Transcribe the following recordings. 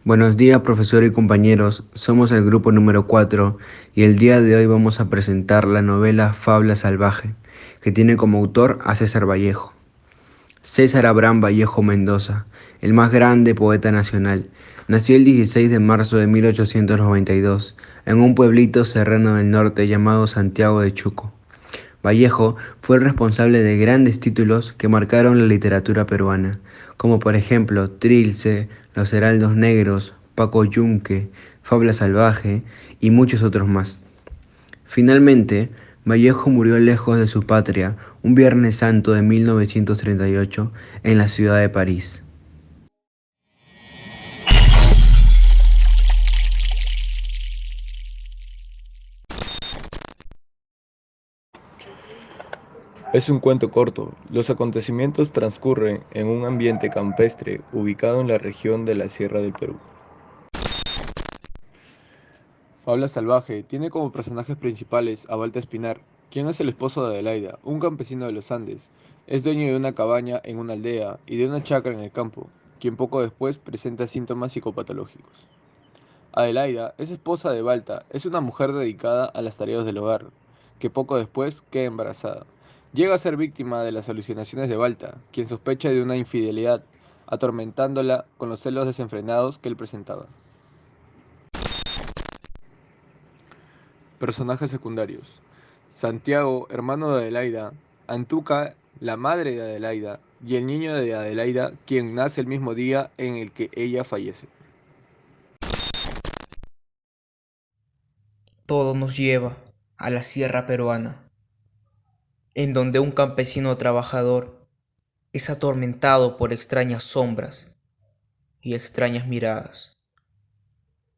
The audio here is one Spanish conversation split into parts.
Buenos días, profesor y compañeros. Somos el grupo número 4 y el día de hoy vamos a presentar la novela Fabla Salvaje, que tiene como autor a César Vallejo. César Abraham Vallejo Mendoza, el más grande poeta nacional, nació el 16 de marzo de 1892 en un pueblito serrano del norte llamado Santiago de Chuco. Vallejo fue el responsable de grandes títulos que marcaron la literatura peruana, como por ejemplo Trilce, Los Heraldos Negros, Paco Yunque, Fabla Salvaje y muchos otros más. Finalmente, Vallejo murió lejos de su patria un Viernes Santo de 1938 en la ciudad de París. Es un cuento corto. Los acontecimientos transcurren en un ambiente campestre ubicado en la región de la Sierra del Perú. Fabla Salvaje tiene como personajes principales a Balta Espinar, quien es el esposo de Adelaida, un campesino de los Andes. Es dueño de una cabaña en una aldea y de una chacra en el campo, quien poco después presenta síntomas psicopatológicos. Adelaida es esposa de Balta, es una mujer dedicada a las tareas del hogar, que poco después queda embarazada. Llega a ser víctima de las alucinaciones de Balta, quien sospecha de una infidelidad, atormentándola con los celos desenfrenados que él presentaba. Personajes secundarios: Santiago, hermano de Adelaida; Antuca, la madre de Adelaida; y el niño de Adelaida, quien nace el mismo día en el que ella fallece. Todo nos lleva a la sierra peruana, en donde un campesino trabajador es atormentado por extrañas sombras y extrañas miradas,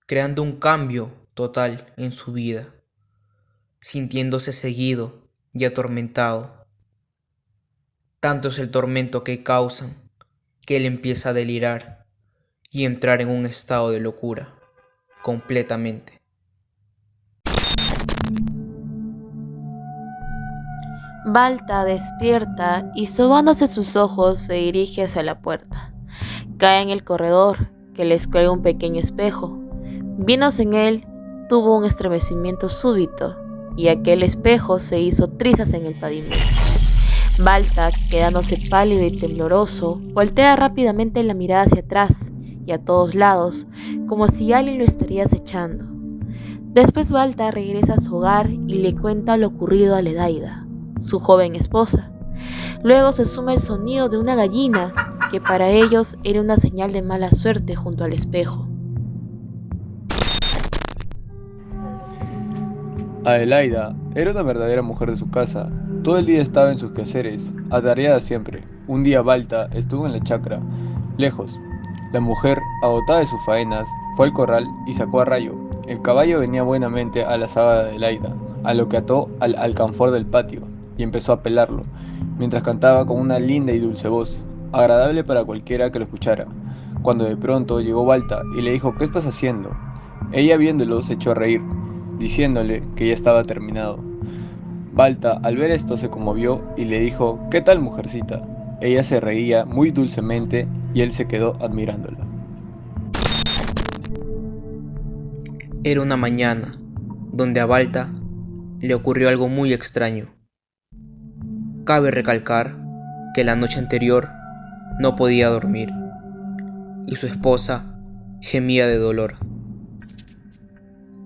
creando un cambio total en su vida, sintiéndose seguido y atormentado. Tanto es el tormento que causan que él empieza a delirar y entrar en un estado de locura completamente. Balta despierta y sobándose sus ojos se dirige hacia la puerta. Cae en el corredor, que les cuelga un pequeño espejo. Viéndose en él, tuvo un estremecimiento súbito, y aquel espejo se hizo trizas en el pavimento. Balta, quedándose pálido y tembloroso, voltea rápidamente la mirada hacia atrás y a todos lados, como si alguien lo estaría acechando. Después Balta regresa a su hogar y le cuenta lo ocurrido a Adelaida, su joven esposa. Luego se suma el sonido de una gallina, que para ellos era una señal de mala suerte junto al espejo. Adelaida era una verdadera mujer de su casa. Todo el día estaba en sus quehaceres, atareada siempre. Un día Balta estuvo en la chacra, lejos. La mujer, agotada de sus faenas, fue al corral y sacó a Rayo. El caballo venía buenamente a la saba de Adelaida, a lo que ató al alcanfor del patio, y empezó a pelarlo, mientras cantaba con una linda y dulce voz, agradable para cualquiera que lo escuchara. Cuando de pronto llegó Balta y le dijo: «¿Qué estás haciendo?». Ella, viéndolo, se echó a reír, diciéndole que ya estaba terminado. Balta, al ver esto, se conmovió y le dijo: «¿Qué tal, mujercita?». Ella se reía muy dulcemente y él se quedó admirándola. Era una mañana donde a Balta le ocurrió algo muy extraño. Cabe recalcar que la noche anterior no podía dormir y su esposa gemía de dolor.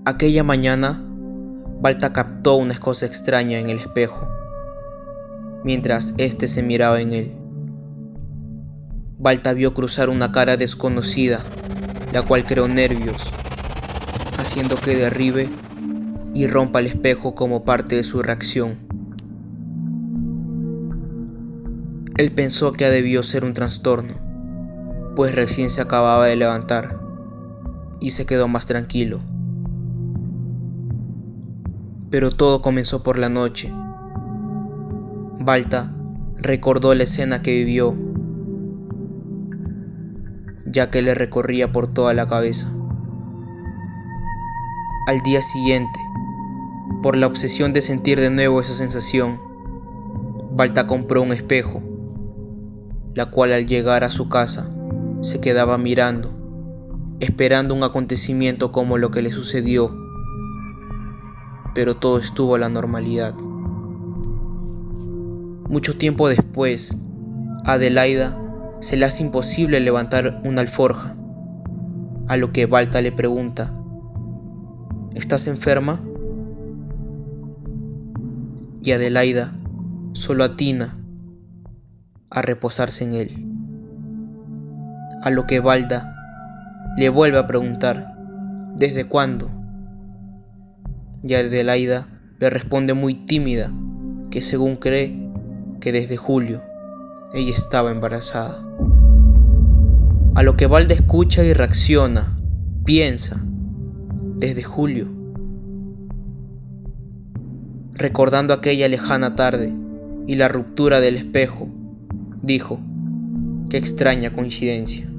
Aquella mañana, Balta captó una cosa extraña en el espejo, mientras éste se miraba en él. Balta vio cruzar una cara desconocida, la cual creó nervios, haciendo que derribe y rompa el espejo como parte de su reacción. Él pensó que debió ser un trastorno, pues recién se acababa de levantar, y se quedó más tranquilo. Pero todo comenzó por la noche. Balta recordó la escena que vivió, ya que le recorría por toda la cabeza. Al día siguiente, por la obsesión de sentir de nuevo esa sensación, Balta compró un espejo, la cual al llegar a su casa se quedaba mirando esperando un acontecimiento como lo que le sucedió, pero todo estuvo a la normalidad. Mucho tiempo después, a Adelaida se le hace imposible levantar una alforja, a lo que Balta le pregunta: ¿estás enferma? Y Adelaida solo atina a reposarse en él, a lo que Balta le vuelve a preguntar: ¿desde cuándo? Y Adelaida le responde muy tímida que según cree que desde julio ella estaba embarazada. A lo que Balta escucha y reacciona, piensa: ¿desde julio? Recordando aquella lejana tarde y la ruptura del espejo, dijo: qué extraña coincidencia.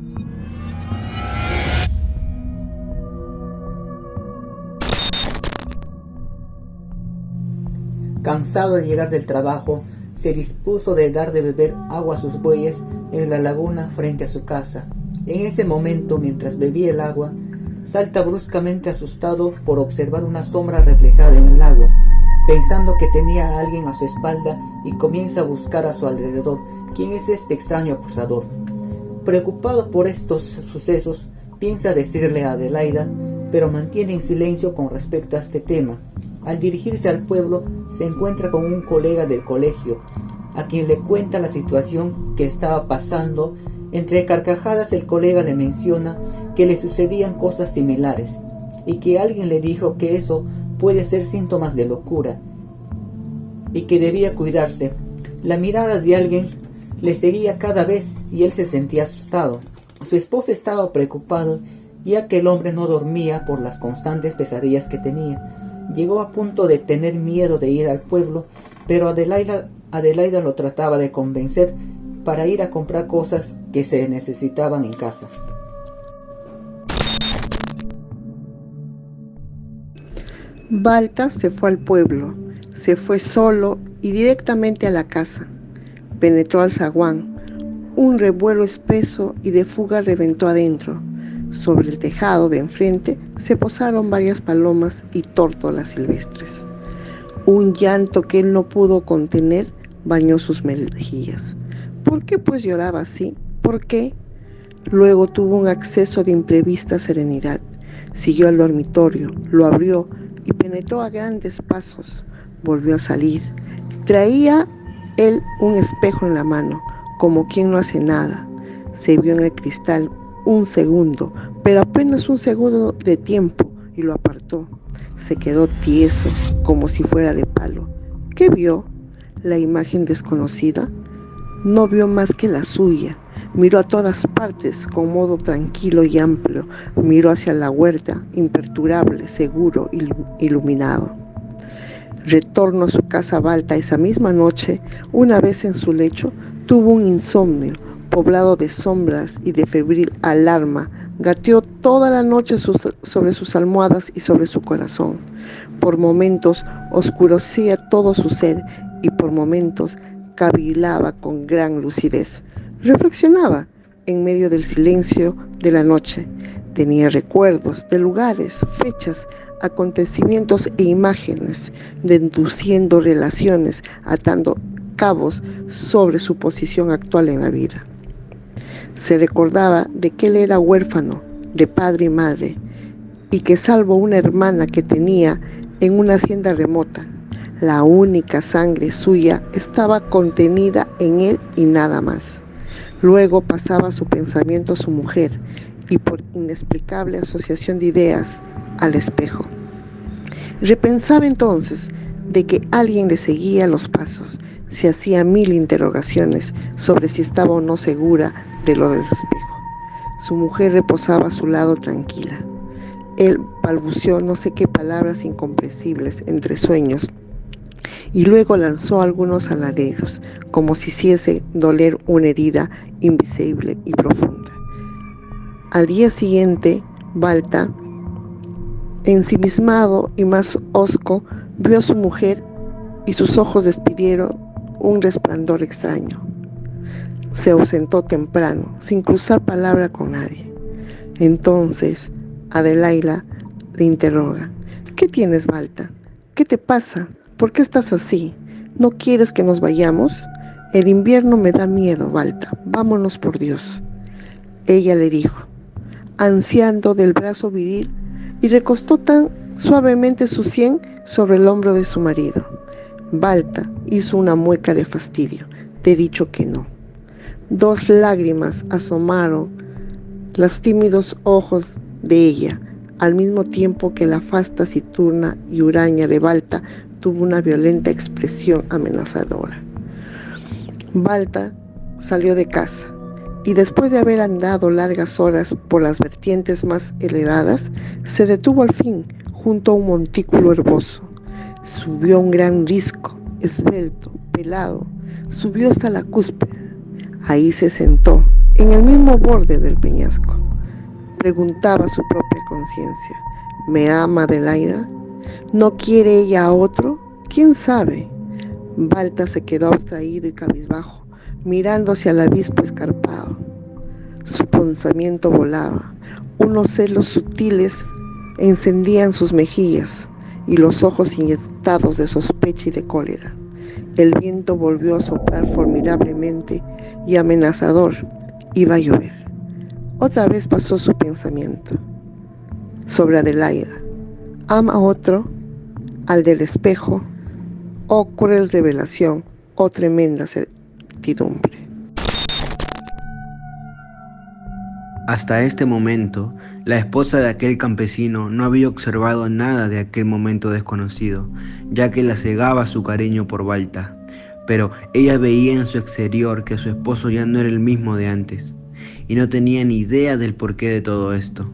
Cansado de llegar del trabajo, se dispuso de dar de beber agua a sus bueyes en la laguna frente a su casa. En ese momento, mientras bebía el agua, salta bruscamente asustado por observar una sombra reflejada en el agua, pensando que tenía a alguien a su espalda, y comienza a buscar a su alrededor quién es este extraño acosador. Preocupado por estos sucesos, piensa decirle a Adelaida, pero mantiene en silencio con respecto a este tema. Al dirigirse al pueblo, se encuentra con un colega del colegio, a quien le cuenta la situación que estaba pasando. Entre carcajadas, el colega le menciona que le sucedían cosas similares y que alguien le dijo que eso puede ser síntomas de locura y que debía cuidarse. La mirada de alguien le seguía cada vez y él se sentía asustado. Su esposa estaba preocupada, ya que el hombre no dormía por las constantes pesadillas que tenía. Llegó a punto de tener miedo de ir al pueblo, pero Adelaida lo trataba de convencer para ir a comprar cosas que se necesitaban en casa. Balta se fue al pueblo, se fue solo y directamente a la casa. Penetró al zaguán. Un revuelo espeso y de fuga reventó adentro. Sobre el tejado de enfrente se posaron varias palomas y tórtolas silvestres. Un llanto que él no pudo contener bañó sus mejillas. ¿Por qué pues lloraba así? ¿Por qué? Luego tuvo un acceso de imprevista serenidad. Siguió al dormitorio, lo abrió y penetró a grandes pasos. Volvió a salir. Traía él un espejo en la mano, como quien no hace nada. Se vio en el cristal un segundo, pero apenas un segundo de tiempo, y lo apartó. Se quedó tieso, como si fuera de palo. ¿Qué vio? ¿La imagen desconocida? No vio más que la suya. Miró a todas partes con modo tranquilo y amplio. Miró hacia la huerta, imperturbable, seguro, iluminado. Retorno a su casa Balta esa misma noche. Una vez en su lecho, tuvo un insomnio poblado de sombras y de febril alarma. Gateó toda la noche sobre sus almohadas y sobre su corazón. Por momentos oscurecía todo su ser y por momentos cavilaba con gran lucidez. Reflexionaba en medio del silencio de la noche. Tenía recuerdos de lugares, fechas, acontecimientos e imágenes, deduciendo relaciones, atando cabos sobre su posición actual en la vida. Se recordaba de que él era huérfano de padre y madre y que salvo una hermana que tenía en una hacienda remota, la única sangre suya estaba contenida en él y nada más. Luego pasaba a su pensamiento su mujer y por inexplicable asociación de ideas al espejo. Repensaba entonces de que alguien le seguía los pasos. Se hacía mil interrogaciones sobre si estaba o no segura de lo del espejo. Su mujer reposaba a su lado tranquila. Él balbuceó no sé qué palabras incomprensibles entre sueños y luego lanzó algunos alaridos, como si hiciese doler una herida invisible y profunda. Al día siguiente, Balta, ensimismado y más hosco, vio a su mujer y sus ojos despidieron un resplandor extraño. Se ausentó temprano, sin cruzar palabra con nadie. Entonces Adelaida le interroga: ¿qué tienes, Balta? ¿Qué te pasa? ¿Por qué estás así? ¿No quieres que nos vayamos? El invierno me da miedo, Balta. Vámonos por Dios. Ella le dijo, ansiando del brazo viril, y recostó tan suavemente su sien sobre el hombro de su marido. Balta hizo una mueca de fastidio. Te he dicho que no. 2 lágrimas asomaron los tímidos ojos de ella, al mismo tiempo que la faz taciturna y huraña de Balta tuvo una violenta expresión amenazadora. Balta salió de casa y después de haber andado largas horas por las vertientes más elevadas, se detuvo al fin junto a un montículo herboso. Subió un gran risco, esbelto, pelado, subió hasta la cúspide. Ahí se sentó, en el mismo borde del peñasco. Preguntaba su propia conciencia: ¿me ama Adelaida? ¿No quiere ella a otro? ¿Quién sabe? Balta se quedó abstraído y cabizbajo, mirando hacia el abismo escarpado. Su pensamiento volaba. Unos celos sutiles encendían sus mejillas y los ojos inyectados de sospecha y de cólera. El viento volvió a soplar formidablemente y amenazador. Iba a llover. Otra vez pasó su pensamiento sobre Adelaida. ¿Ama a otro? ¿Al del espejo? Oh cruel revelación, oh tremenda certidumbre. Hasta este momento, la esposa de aquel campesino no había observado nada de aquel momento desconocido, ya que la cegaba su cariño por Balta. Pero ella veía en su exterior que su esposo ya no era el mismo de antes, y no tenía ni idea del porqué de todo esto.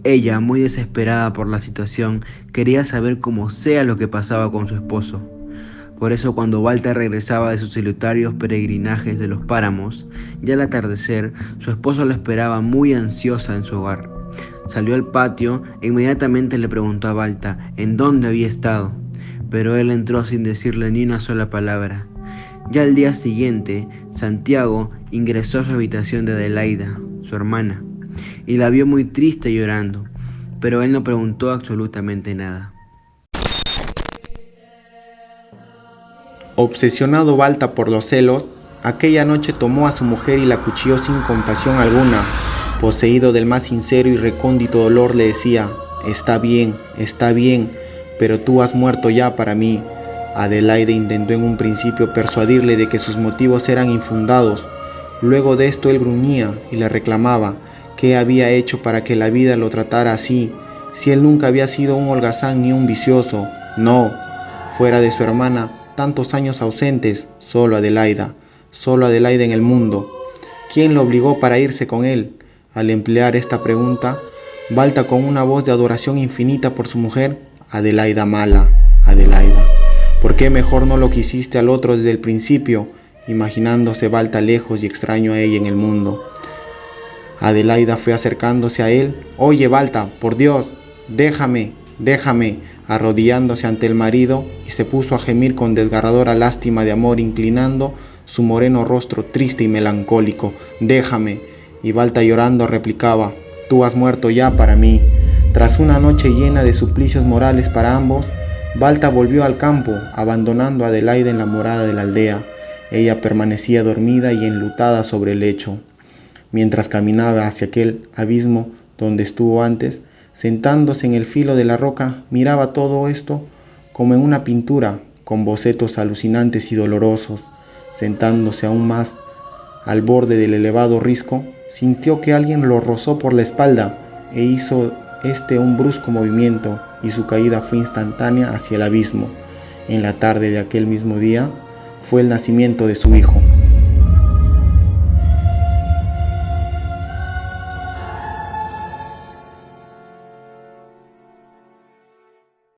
Ella, muy desesperada por la situación, quería saber cómo sea lo que pasaba con su esposo. Por eso cuando Balta regresaba de sus solitarios peregrinajes de los páramos, ya al atardecer, su esposo la esperaba muy ansiosa en su hogar. Salió al patio e inmediatamente le preguntó a Balta en dónde había estado, pero él entró sin decirle ni una sola palabra. Ya al día siguiente, Santiago ingresó a su habitación de Adelaida, su hermana, y la vio muy triste llorando, pero él no preguntó absolutamente nada. Obsesionado Balta por los celos, aquella noche tomó a su mujer y la acuchilló sin compasión alguna. Poseído del más sincero y recóndito dolor, le decía: está bien, pero tú has muerto ya para mí. Adelaida intentó en un principio persuadirle de que sus motivos eran infundados. Luego de esto él gruñía y le reclamaba qué había hecho para que la vida lo tratara así, si él nunca había sido un holgazán ni un vicioso. No, fuera de su hermana, tantos años ausentes, solo Adelaida en el mundo. ¿Quién lo obligó para irse con él? Al emplear esta pregunta, Balta con una voz de adoración infinita por su mujer: Adelaida mala, Adelaida, ¿por qué mejor no lo quisiste al otro desde el principio? Imaginándose Balta lejos y extraño a ella en el mundo. Adelaida fue acercándose a él. Oye Balta, por Dios, déjame, arrodillándose ante el marido, y se puso a gemir con desgarradora lástima de amor, inclinando su moreno rostro triste y melancólico. Déjame. Y Balta llorando replicaba: tú has muerto ya para mí. Tras una noche llena de suplicios morales para ambos, Balta volvió al campo, abandonando a Adelaida en la morada de la aldea. Ella permanecía dormida y enlutada sobre el lecho. Mientras caminaba hacia aquel abismo donde estuvo antes, sentándose en el filo de la roca, miraba todo esto como en una pintura, con bocetos alucinantes y dolorosos. Sentándose aún más al borde del elevado risco, sintió que alguien lo rozó por la espalda e hizo un brusco movimiento, y su caída fue instantánea hacia el abismo. En la tarde de aquel mismo día fue el nacimiento de su hijo.